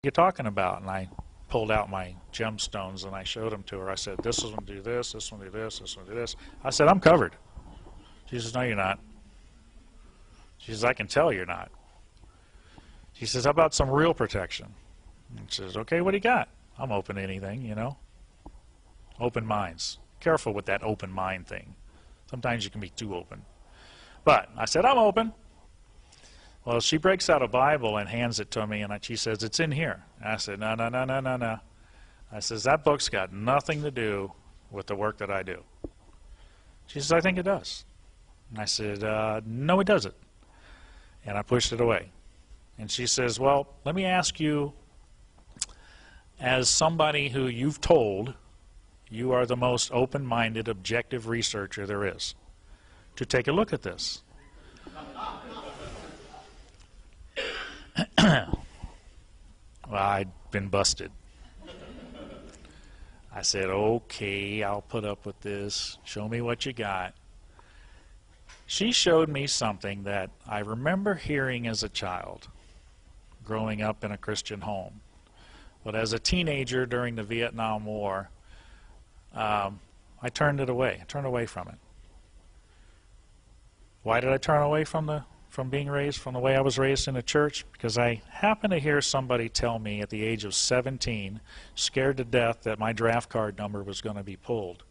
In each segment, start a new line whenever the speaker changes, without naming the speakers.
you talking about? And I pulled out my gemstones and I showed them to her. I said, this one do this one do this, this one do this. I said, I'm covered. She says, no, you're not. She says, I can tell you're not. She says, how about some real protection? And she says, okay, what do you got? I'm open to anything, you know. Open minds. Careful with that open mind thing. Sometimes you can be too open. But I said, I'm open. Well, she breaks out a Bible and hands it to me, and she says, it's in here. And I said, no, no, no, no, no, no. I says, that book's got nothing to do with the work that I do. She says, I think it does. And I said, no, it doesn't. And I pushed it away. And she says, well, let me ask you, as somebody who you've told you are the most open-minded, objective researcher there is, to take a look at this. Well, I'd been busted. I said, okay, I'll put up with this. Show me what you got. She showed me something that I remember hearing as a child, growing up in a Christian home. But as a teenager during the Vietnam War, I turned it away. I turned away from it. Why did I turn away from the way I was raised in a church? Because I happened to hear somebody tell me at the age of 17, scared to death that my draft card number was going to be pulled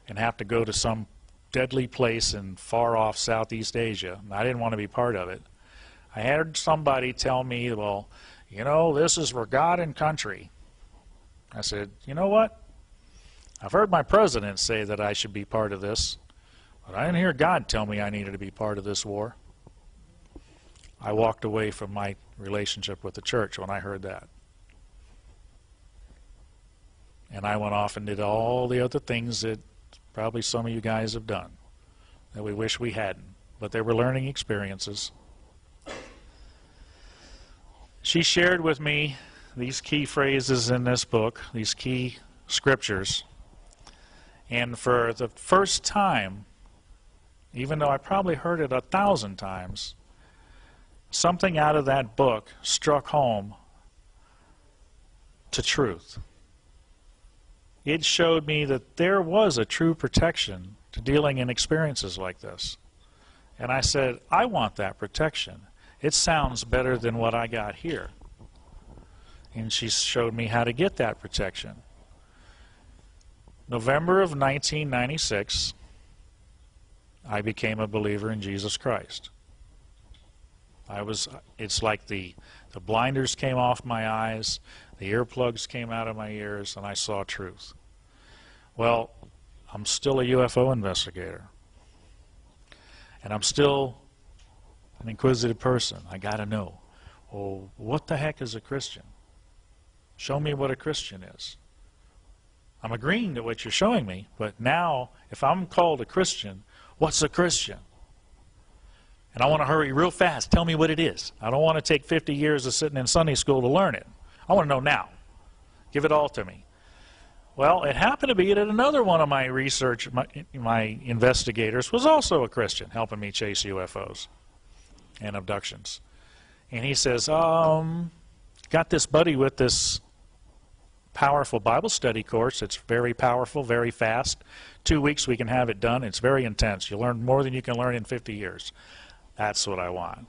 and have to go to some deadly place in far-off Southeast Asia. I didn't want to be part of it. I heard somebody tell me, well, you know, this is for God and country. I said, you know what? I've heard my president say that I should be part of this, but I didn't hear God tell me I needed to be part of this war. I walked away from my relationship with the church when I heard that. And I went off and did all the other things that probably some of you guys have done that we wish we hadn't, but they were learning experiences. She shared with me these key phrases in this book, these key scriptures, and for the first time, even though I probably heard it 1,000 times, something out of that book struck home to truth. It showed me that there was a true protection to dealing in experiences like this. And I said, I want that protection. It sounds better than what I got here. And she showed me how to get that protection. November of 1996, I became a believer in Jesus Christ. It's like the blinders came off my eyes, the earplugs came out of my ears, and I saw truth. Well, I'm still a UFO investigator. And I'm still an inquisitive person. I got to know, oh, what the heck is a Christian? Show me what a Christian is. I'm agreeing to what you're showing me, but now, if I'm called a Christian, what's a Christian? And I want to hurry real fast. Tell me what it is. I don't want to take 50 years of sitting in Sunday school to learn it. I want to know now. Give it all to me. Well, it happened to be that another one of my my investigators was also a Christian, helping me chase UFOs and abductions. And he says, got this buddy with this powerful Bible study course. It's very powerful, very fast. 2 weeks we can have it done. It's very intense. You learn more than you can learn in 50 years. That's what I want.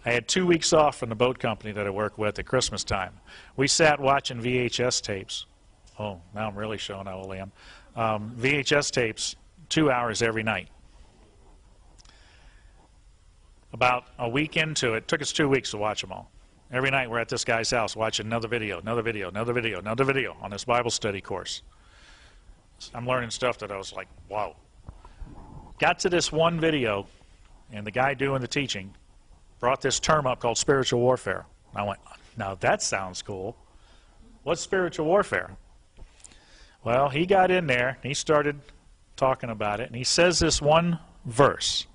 I had 2 weeks off from the boat company that I work with at Christmas time. We sat watching VHS tapes. Oh, now I'm really showing how old I am. VHS tapes, 2 hours every night. About a week into it, took us 2 weeks to watch them all. Every night we're at this guy's house watching another video, another video, another video, another video on this Bible study course. I'm learning stuff that I was like, wow. Got to this one video, and the guy doing the teaching brought this term up called spiritual warfare. I went, now that sounds cool. What's spiritual warfare? Well, he got in there, and he started talking about it, and he says this one verse.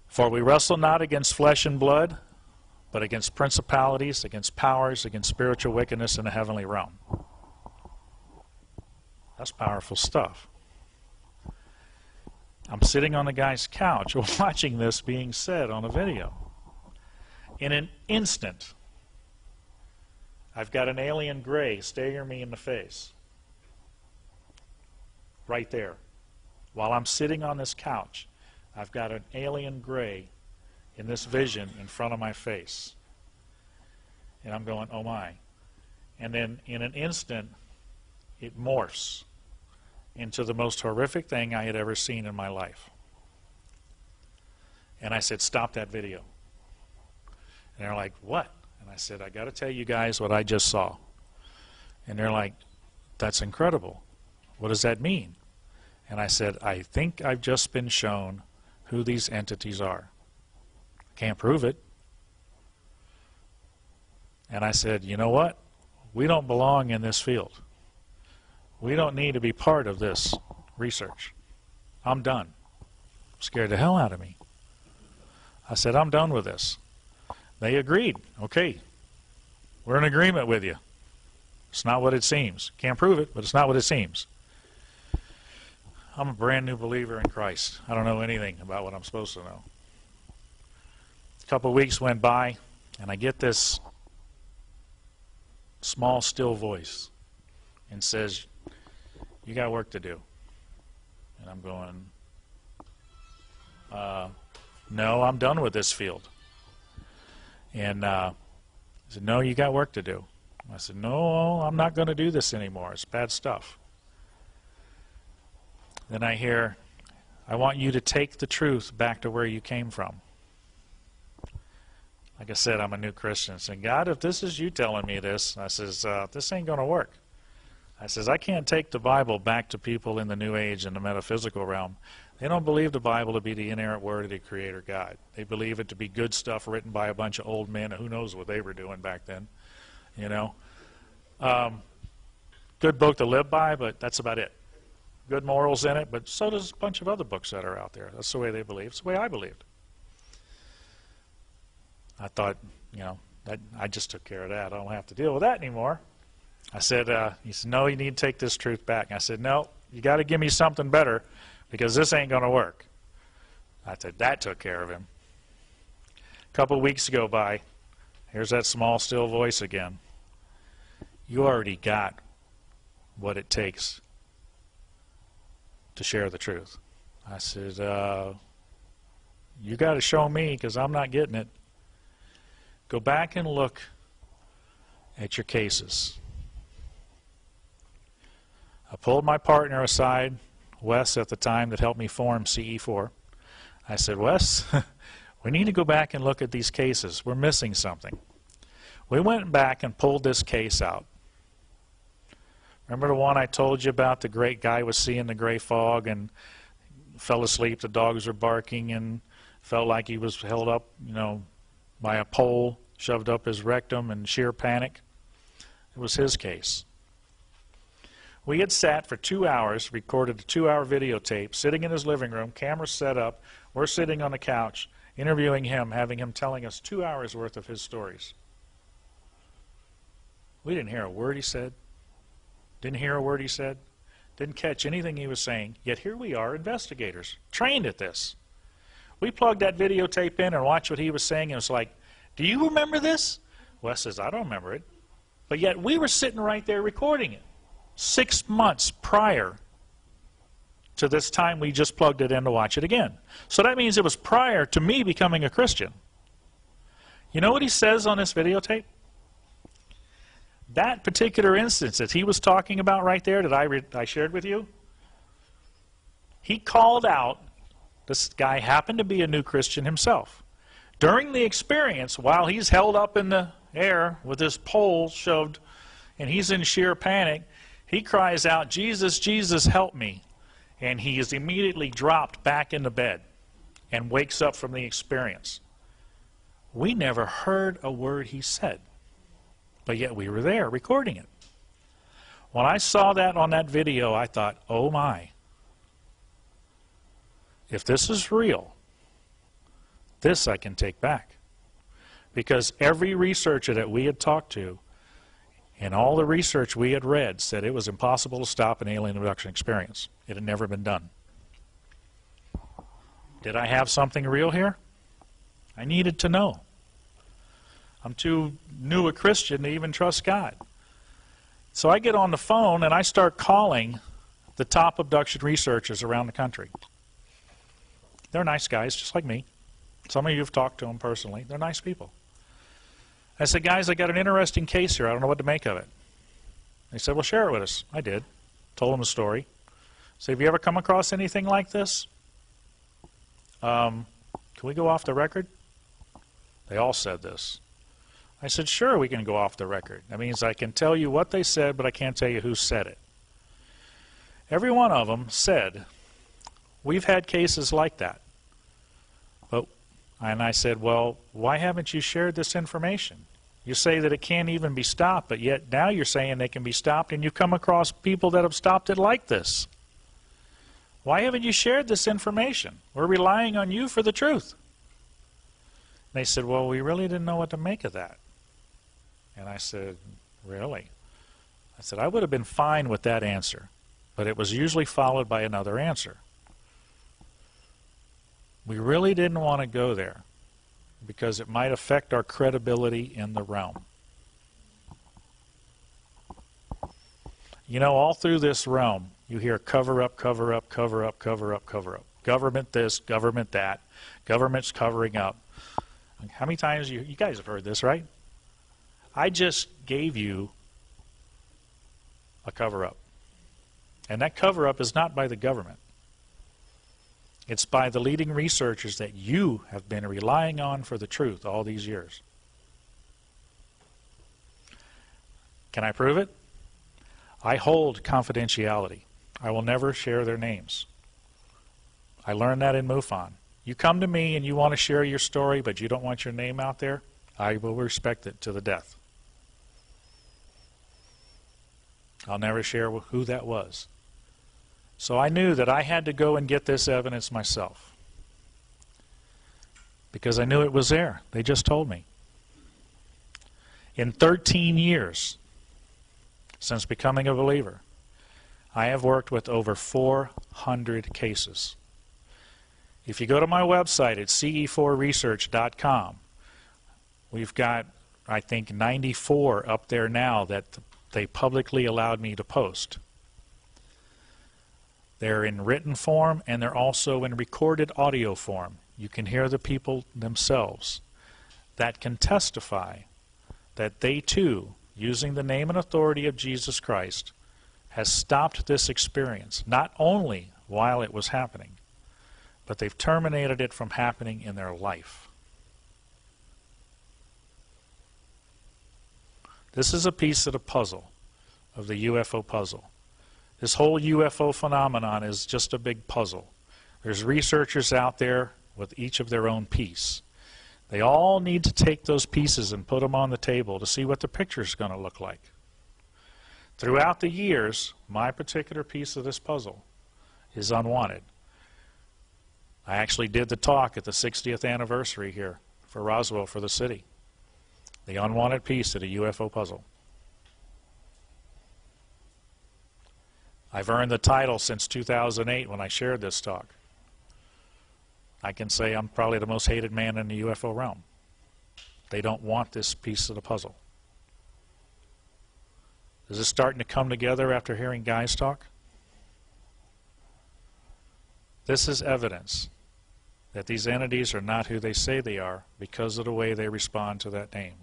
For we wrestle not against flesh and blood, but against principalities, against powers, against spiritual wickedness in the heavenly realm. That's powerful stuff. I'm sitting on the guy's couch watching this being said on a video. In an instant, I've got an alien gray staring me in the face. Right there. While I'm sitting on this couch, I've got an alien gray in this vision in front of my face. And I'm going, oh my. And then in an instant, it morphs into the most horrific thing I had ever seen in my life. And I said, stop that video. And they're like, what? And I said, I got to tell you guys what I just saw. And they're like, that's incredible. What does that mean? And I said, I think I've just been shown who these entities are. Can't prove it. And I said, you know what? We don't belong in this field. We don't need to be part of this research. I'm done. Scared the hell out of me. I said, I'm done with this. They agreed. Okay, we're in agreement with you. It's not what it seems. Can't prove it, but it's not what it seems. I'm a brand new believer in Christ. I don't know anything about what I'm supposed to know. A couple of weeks went by, and I get this small, still voice and says, you got work to do. And I'm going, no, I'm done with this field. And he said, no, you got work to do. I said, no, I'm not going to do this anymore. It's bad stuff. Then I hear, I want you to take the truth back to where you came from. Like I said, I'm a new Christian. I said, God, if this is you telling me this, I says, this ain't going to work. I says, I can't take the Bible back to people in the New Age and the metaphysical realm. They don't believe the Bible to be the inerrant word of the Creator God. They believe it to be good stuff written by a bunch of old men. Who knows what they were doing back then, you know. Good book to live by, but that's about it. Good morals in it, but so does a bunch of other books that are out there. That's the way they believe. It's the way I believed. I thought, you know, that I just took care of that. I don't have to deal with that anymore. I said, he said, no, you need to take this truth back. And I said, no, you got to give me something better because this ain't going to work. I said, that took care of him. A couple of weeks go by. Here's that small, still voice again. You already got what it takes to share the truth. I said, you got to show me because I'm not getting it. Go back and look at your cases. I pulled my partner aside, Wes at the time, that helped me form CE4. I said, Wes, we need to go back and look at these cases. We're missing something. We went back and pulled this case out. Remember the one I told you about? The great guy was seeing the gray fog and fell asleep. The dogs were barking and felt like he was held up, you know, by a pole, shoved up his rectum in sheer panic. It was his case. We had sat for 2 hours, recorded a 2-hour videotape, sitting in his living room, camera set up. We're sitting on the couch, interviewing him, having him telling us 2 hours worth of his stories. We didn't hear a word he said. Didn't hear a word he said. Didn't catch anything he was saying. Yet here we are, investigators, trained at this. We plugged that videotape in and watched what he was saying, and it was like, do you remember this? Wes says, I don't remember it. But yet we were sitting right there recording it 6 months prior to this time we just plugged it in to watch it again. So that means it was prior to me becoming a Christian. You know what he says on this videotape? That particular instance that he was talking about right there that I shared with you, he called out, this guy happened to be a new Christian himself. During the experience, while he's held up in the air with his pole shoved and he's in sheer panic, he cries out, Jesus, Jesus, help me. And he is immediately dropped back into bed and wakes up from the experience. We never heard a word he said, but yet we were there recording it. When I saw that on that video, I thought, oh my. If this is real, this I can take back. Because every researcher that we had talked to and all the research we had read said it was impossible to stop an alien abduction experience. It had never been done. Did I have something real here? I needed to know. I'm too new a Christian to even trust God. So I get on the phone and I start calling the top abduction researchers around the country. They're nice guys, just like me. Some of you have talked to them personally. They're nice people. I said, guys, I got an interesting case here. I don't know what to make of it. They said, well, share it with us. I did. Told them the story. So have you ever come across anything like this? Can we go off the record? They all said this. I said, sure, we can go off the record. That means I can tell you what they said, but I can't tell you who said it. Every one of them said, we've had cases like that. And I said, well, why haven't you shared this information? You say that it can't even be stopped, but yet now you're saying they can be stopped, and you come across people that have stopped it like this. Why haven't you shared this information? We're relying on you for the truth. They said, well, we really didn't know what to make of that. And I said, really? I said, I would have been fine with that answer, but it was usually followed by another answer. We really didn't want to go there because it might affect our credibility in the realm. You know, all through this realm, you hear cover up, cover up, cover up, cover up, cover up. Government this, government that. Government's covering up. How many times you guys have heard this, right? I just gave you a cover up. And that cover up is not by the government. It's by the leading researchers that you have been relying on for the truth all these years. Can I prove it? I hold confidentiality. I will never share their names. I learned that in MUFON. You come to me and you want to share your story, but you don't want your name out there, I will respect it to the death. I'll never share who that was. So I knew that I had to go and get this evidence myself. Because I knew it was there. They just told me. In 13 years, since becoming a believer, I have worked with over 400 cases. If you go to my website at ce4research.com, we've got, I think, 94 up there now that they publicly allowed me to post. They're in written form, and they're also in recorded audio form. You can hear the people themselves that can testify that they too, using the name and authority of Jesus Christ, has stopped this experience, not only while it was happening, but they've terminated it from happening in their life. This is a piece of the puzzle, of the UFO puzzle. This whole UFO phenomenon is just a big puzzle. There's researchers out there with each of their own piece. They all need to take those pieces and put them on the table to see what the picture is going to look like. Throughout the years, my particular piece of this puzzle is unwanted. I actually did the talk at the 60th anniversary here for Roswell for the city. The unwanted piece of the UFO puzzle. I've earned the title since 2008 when I shared this talk. I can say I'm probably the most hated man in the UFO realm. They don't want this piece of the puzzle. Is this starting to come together after hearing guys talk? This is evidence that these entities are not who they say they are because of the way they respond to that name.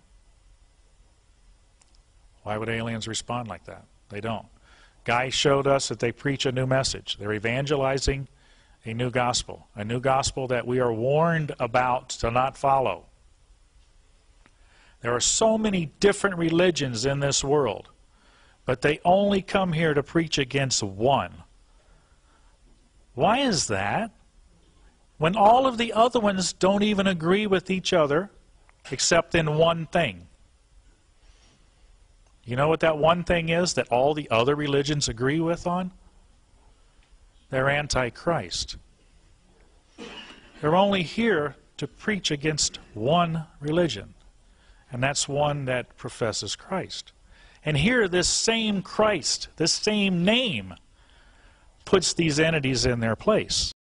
Why would aliens respond like that? They don't. Guy showed us that they preach a new message. They're evangelizing a new gospel that we are warned about to not follow. There are so many different religions in this world, but they only come here to preach against one. Why is that? When all of the other ones don't even agree with each other except in one thing. You know what that one thing is that all the other religions agree with on? They're anti-Christ. They're only here to preach against one religion, and that's one that professes Christ. And here this same Christ, this same name, puts these entities in their place.